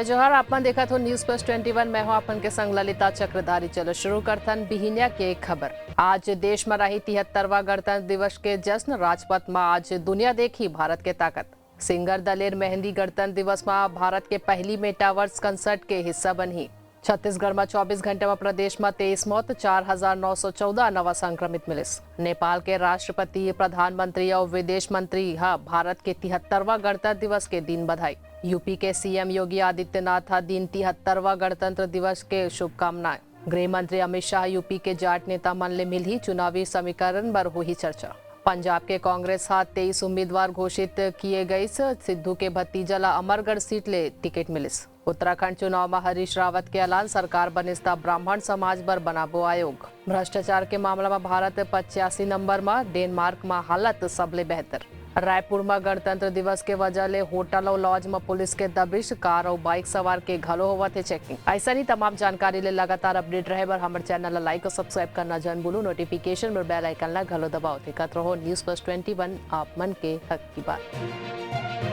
जय जोहार। आपन देखा तो न्यूज प्लस 21 में हो अपन के संग ललिता चक्रधारी। चलो शुरू करथन बिहिनिया के खबर। आज देश में रही 73वां गणतंत्र दिवस के जश्न। राजपथ में आज दुनिया देखी भारत के ताकत। सिंगर दलेर मेहंदी गणतंत्र दिवस में भारत के पहली मेटावर्स कंसर्ट के हिस्सा बनी। छत्तीसगढ़ में 24 घंटे में प्रदेश में 23 मौत, 4,914 नवा संक्रमित मिलिस। नेपाल के राष्ट्रपति, प्रधानमंत्री और विदेश मंत्री भारत के 73वां गणतंत्र दिवस के दिन बधाई। यूपी के सीएम योगी आदित्यनाथ दिन 73वां गणतंत्र दिवस के शुभकामनाएं। गृह मंत्री अमित शाह यूपी के जाट नेता मन ले मिली चुनावी समीकरण पर हुई चर्चा। पंजाब के कांग्रेस 23 उम्मीदवार घोषित किए गए। सिद्धू के भतीजा ला अमरगढ़ सीट ले टिकट मिलिस। उत्तराखंड चुनाव में हरीश रावत के ऐलान, सरकार बनिस्ता ब्राह्मण समाज पर बनाबो आयोग। भ्रष्टाचार के मामला में भारत 85 नंबर में, डेनमार्क में हालत सबले बेहतर। रायपुर में गणतंत्र दिवस के वजह ले होटल और लॉज में पुलिस के दबिश, कार और बाइक सवार के घलो होवा थे चेकिंग। ऐसा ही तमाम जानकारी ले लगातार अपडेट रहे बर हमारे चैनल ला लाइक और सब्सक्राइब करना जन भूलू। नोटिफिकेशन में बेल आइकन ला घलो दबाओ। देखत रहो न्यूज प्लस 21, आप मन के हक की बात।